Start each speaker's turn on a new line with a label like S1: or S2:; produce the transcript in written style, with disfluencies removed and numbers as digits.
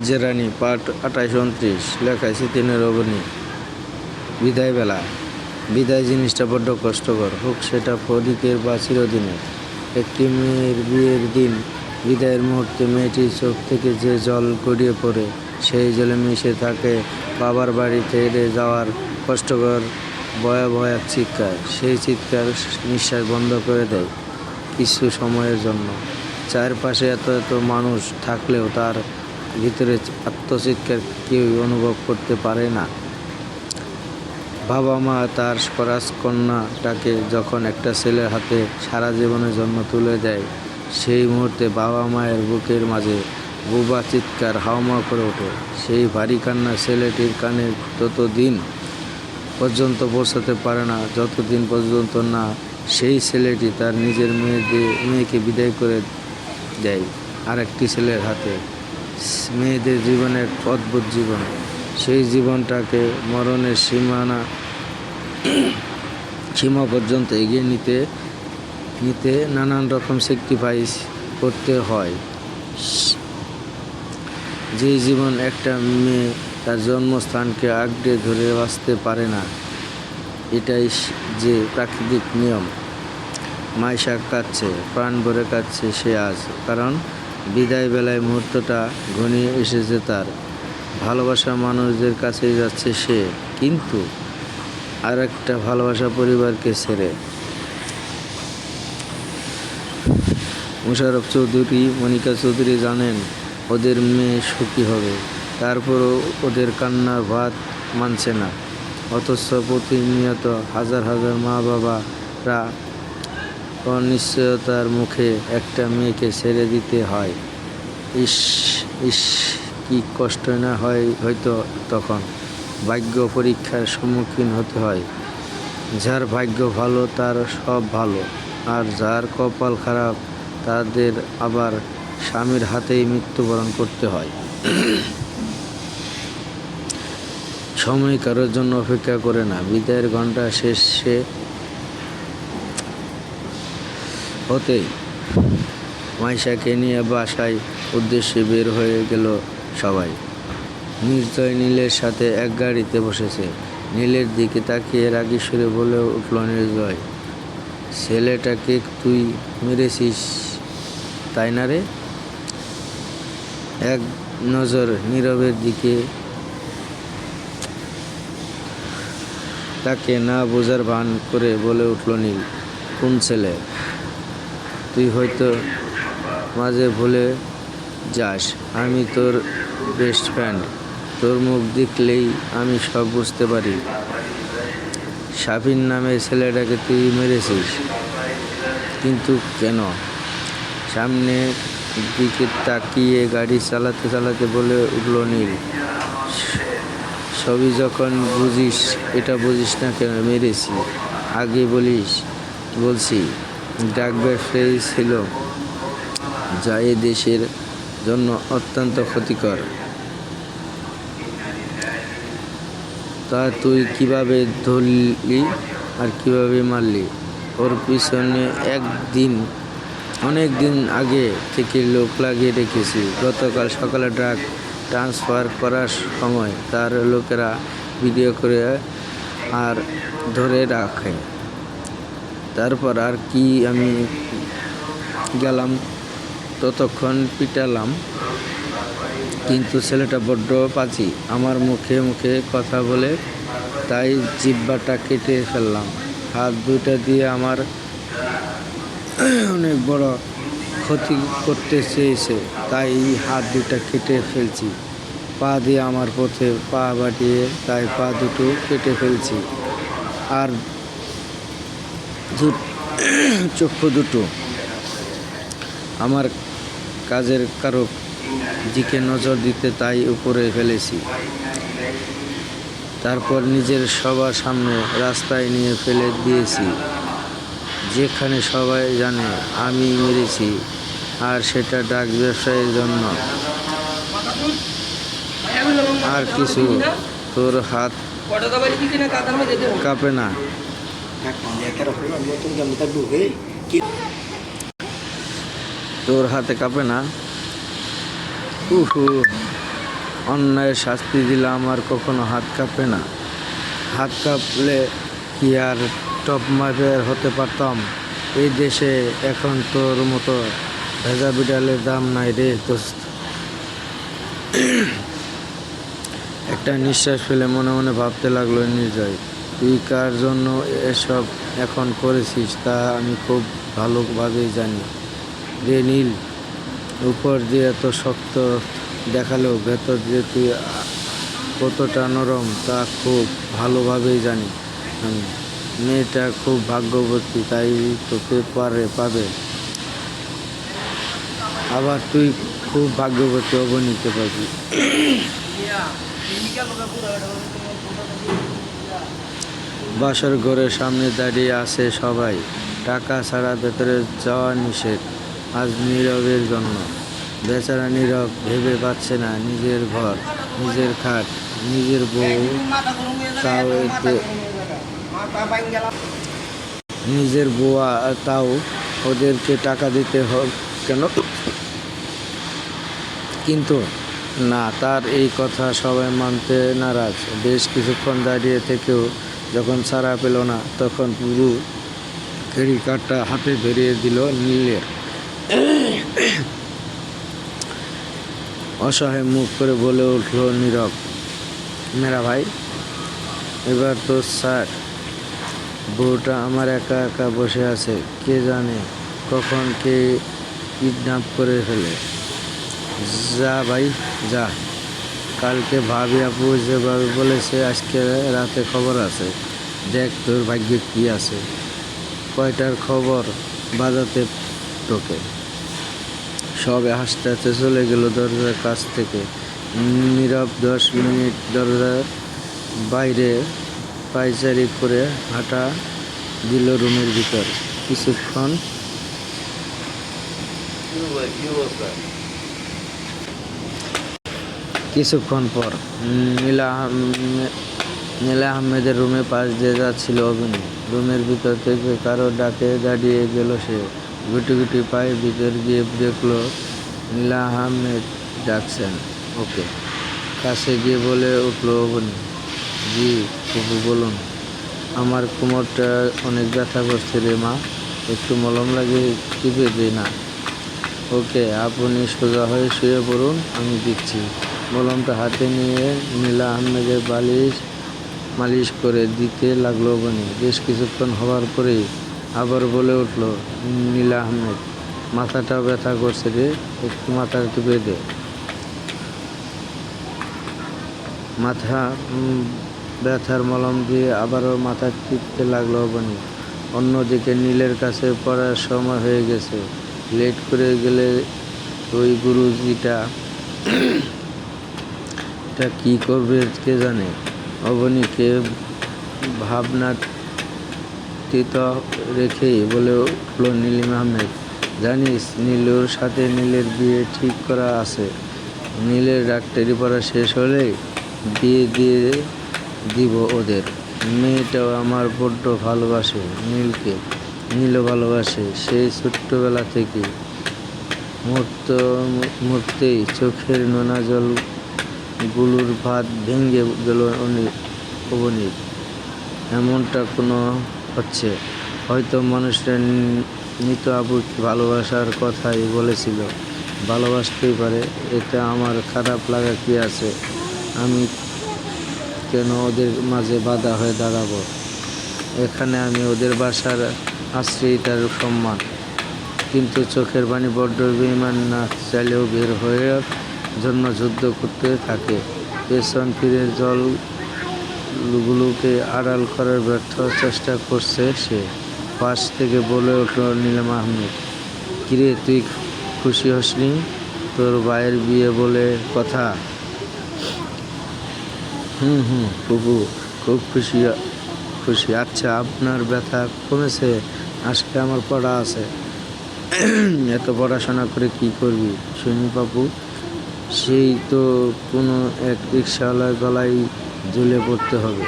S1: জেরানি part 28-29 লেখা স্মৃতিনের অবনী। বিদায় বেলা। বিদায় জিনিসটা বড্ড কষ্টকর, হোক সেটা ক্ষণিকের বা চিরদিনের। একটি মেয়ের বিয়ের দিন বিদায়ের মুহূর্তে মেয়েটির চোখ থেকে যে জল গড়িয়ে পড়ে, সেই জলে মিশে থাকে বাবার বাড়ি ছেড়ে যাওয়ার কষ্টকর ভয়াবহ এক চিৎকার। সেই চিৎকার নিঃশ্বাস বন্ধ করে দেয় কিছু সময়ের জন্য। চারপাশে এত এত মানুষ থাকলেও তার ভিতরে আত্মচিৎকার কেউ অনুভব করতে পারে না। বাবা মা তার রাজকন্যাটাকে যখন একটা ছেলের হাতে সারা জীবনের জন্য তুলে দেয়, সেই মুহূর্তে বাবা মায়ের বুকের মাঝে বোবা চিৎকার হাউমাউ করে ওঠে। সেই ভারী কান্না ছেলেটির কানে ততদিন পর্যন্ত পৌঁছাতে পারে না যতদিন পর্যন্ত না সেই ছেলেটি তার নিজের মেয়েকে বিদায় করে দেয় আরেকটি ছেলের হাতে। মেয়েদের জীবনের অদ্ভুত জীবন, সেই জীবনটাকে মরণের সীমা পর্যন্ত এগিয়ে নিতে নানান রকম স্যাক্রিফাইস করতে হয়। যে জীবন একটা মেয়ে তার জন্মস্থানকে আঁকড়ে ধরে বাঁচতে পারে না, এটাই যে প্রাকৃতিক নিয়ম। মাইশা কাঁদছে, প্রাণ ভরে কাঁদছে সে আজ, কারণ বিদায় বেলায় মুহূর্তটা ঘনিয়ে এসেছে তার। ভালোবাসা মানুষদের কাছেই যাচ্ছে সে, কিন্তু আর একটা ভালোবাসা পরিবারকে ছেড়ে। মোশাররফ চৌধুরী, মনিকা চৌধুরী জানেন ওদের মেয়ে সুখী হবে, তারপরও ওদের কান্নার ভাত মানছে না। অথচ প্রতিনিয়ত হাজার হাজার মা বাবারা অনিশ্চয়তার মুখে একটা মেয়েকে ছেড়ে দিতে হয়। ইস ইস, কি কষ্ট না হয় হয়তো তখন। ভাগ্য পরীক্ষার সম্মুখীন হতে হয়। যার ভাগ্য ভালো তার সব ভালো, আর যার কপাল খারাপ তাদের আবার স্বামীর হাতেই মৃত্যুবরণ করতে হয়। সময় কারোর জন্য অপেক্ষা করে না। বিদায়ের ঘণ্টা শেষে হতেই মাইশাকে নিয়ে বাসায় উদ্দেশ্যে বের হয়ে গেল সবাই। নির্জয় নীলের সাথে এক গাড়িতে বসেছে। নীলের দিকে তাকিয়ে রাগী সুরে বলে উঠল নির্জয়, ছেলেটাকে তুই মেরেছিস তাই না রে? এক নজর নীরবের দিকে তাকে না বোঝার ভান করে বলে উঠল নীল, কোন ছেলে? তুই হয়তো মাঝে ভুলে যাস, আমি তোর বেস্ট ফ্রেন্ড। তোর মুখ দেখলেই আমি সব বুঝতে পারি। শাফিন নামের ছেলেটাকে তুই মেরেছিস, কিন্তু কেন? সামনের দিকে তাকিয়ে গাড়ি চালাতে চালাতে বলে উঠল নীল, সবই যখন বুঝিস এটা বুঝিস না কেন মেরেছি? আগে বলছি ড্রাগ ব্যবসায়ী ছিল, যা এ দেশের জন্য অত্যন্ত ক্ষতিকর। তা তুই কিভাবে ধরলি আর কিভাবে মারলি? ওর পিছনে অনেক দিন আগে থেকে লোক লাগিয়ে রেখেছি। গতকাল সকালে ড্রাগ ট্রান্সফার করার সময় তার লোকেরা ভিডিও করে আর ধরে রাখে। তারপর আর কি আমি গেলাম, ততক্ষণ পিটালাম, কিন্তু ছেলেটা বড্ড পাজি। আমার মুখে মুখে কথা বলে, তাই জিহ্বাটা কেটে ফেললাম। হাত দুইটা দিয়ে আমার অনেক বড় ক্ষতি করতে চেয়েছে, তাই হাত দুটা কেটে ফেলছি। পা দিয়ে আমার পথে পা বাটিয়ে, তাই পা দুটো কেটে ফেলছি। আর চক্ষু দুটো আমার কাজের কারক দিকে নজর দিতে তাই উপরে ফেলেছি। তারপর নিজের সবার সামনে রাস্তায় নিয়ে ফেলে দিয়েছি, যেখানে সবাই জানে আমি মেরেছি, আর সেটা ড্রাগ ব্যবসায়ের জন্য। আর কিছু? তোর হাত কাঁপে না? তোর হাতে কাঁপে না? উহু, অন্যায়ের শাস্তি দিলে আমার কখনো হাত কাঁপে না। হাত কাঁপলে কি আর টপ মাফিয়ার হতে পারতাম? এই দেশে এখন তোর মতো ভেজা বিড়ালের দাম নাই রে দোস্ত। একটা নিঃশ্বাস ফেলে মনে মনে ভাবতে লাগলো নির্জয়, তুই কার জন্য এসব এখন করেছিস তা আমি খুব ভালোভাবেই জানি রে নীল। উপর দিয়ে এত শক্ত দেখালেও ভেতর দিয়ে তুই কতটা নরম তা খুব ভালোভাবেই জানি আমি। মেয়েটা খুব ভাগ্যবতী, তাই তোকে পাবে। আবার তুই খুব ভাগ্যবতী, অবনীকে পাবি। বাসর ঘরের সামনে দাঁড়িয়ে আছে সবাই। টাকা ছাড়া ভেতরে যাওয়া নিষেধ আজ নীরবের জন্য। বেচারা নীরব ভেবে পাচ্ছে না নিজের ঘর, নিজের খাট, নিজের বউ, তাও নিজের বউয়া, তাও ওদেরকে টাকা দিতে হবে কেন? কিন্তু না, তার এই কথা সবাই মানতে নারাজ। বেশ কিছুক্ষণ দাঁড়িয়ে থেকেও যখন ছাড়া পেল না, তখন পুরো ক্রেডিট কার্ডটা হাতে ধরিয়ে দিল নীলের। অসহায় মুখ করে বলে উঠল নীরব, মেরা ভাই, এবার তো স্যার। বউটা আমার একা একা বসে আছে, কে জানে কখন কে কিডন্যাপ করে ফেলে। যা ভাই যা, কালকে ভাবি আপু যেভাবে বলেছে আজকে রাতে খবর আছে, দেখ তোর ভাগ্যে কি আছে। কয়টার খবর বাজাতে তোকে। সবে হাসতে হাসতে চলে গেল দরজার কাছ থেকে। নীরব 10 মিনিট দরজার বাইরে পায়চারি করে হাঁটা দিল রুমের ভিতর। কিছুক্ষণ পর নীলা আহমেদের রুমে পাশ দিয়ে যাচ্ছিল অভিনয়। রুমের ভিতর থেকে কারো ডাকে দাঁড়িয়ে গেল সে। গুটি গুটি পায়ে ভিতর গিয়ে দেখলো নীলা আহমেদ ডাকছেন ওকে। কাছে গিয়ে বলে উঠল অভিনয়, জি ফুপু বলুন। আমার কোমরটা অনেক ব্যথা করছে রে মা, একটু মলম লাগিয়ে টিপে দে না। ওকে, আপনি সোজা হয়ে শুয়ে পড়ুন, আমি দিচ্ছি। মলমটা হাতে নিয়ে নীলা আহমেদের মালিশ করে দিতে লাগলো বনি। বেশ কিছুক্ষণ হওয়ার পরেই আবার বলে উঠল নীলা আহমেদ, মাথাটা ব্যথা করছে রে, একটু মাথা টিপে দে। মাথা ব্যথার মলম দিয়ে আবারও মাথা টিপতে লাগলো বনি। অন্যদিকে নীলের কাছে পড়ার সময় হয়ে গেছে। লেট করে গেলে ওই গুরুজিটা কি করবে কে জানে। অবনীকে ভাবনাতীত রেখেই বলে উঠল নীলিম আহমেদ, জানিস নীলুর সাথে নীলের বিয়ে ঠিক করা আছে। নীলের ডাক্তারি পড়া শেষ হলেই বিয়ে দিয়ে দিব ওদের। মেয়েটাও আমার বড্ড ভালোবাসে নীলকে, নীলও ভালোবাসে সেই ছোট্টবেলা থেকে। মুহূর্তেই চোখের নোনা জলগুলোর ভাত ভেঙে গেল অবনীর। এমনটা কোনো হচ্ছে, হয়তো মানুষটা নিত আবুকে ভালোবাসার কথাই বলেছিল, ভালোবাসতেই পারে, এতে আমার খারাপ লাগা কি আছে? আমি কেন ওদের মাঝে বাধা হয়ে দাঁড়াবো? এখানে আমি ওদের বাসার আশ্রয়িতার সম্মান। কিন্তু চোখের পানি বড্ড বেঈমান, না চাইলেও বের হয়ে জন্য যুদ্ধ করতে থাকে। পেছন ফিরে জলগুলোকে আড়াল করার ব্যর্থ চেষ্টা করছে সে। পাশ থেকে বলে উঠল নীলিমা আহমেদ, কিরে তুই খুশি হসনি? তোর ভাইয়ের বিয়ে বলে কথা। ফুপু খুব খুশি। আচ্ছা, আপনার ব্যথা কমেছে? আজকে আমার পড়া আছে। এত পড়াশোনা করে কি করবি শুনি বাবু? সেই তো কোনো এক রিক্সাওয়ালার গলায় ঝুলে পড়তে হবে।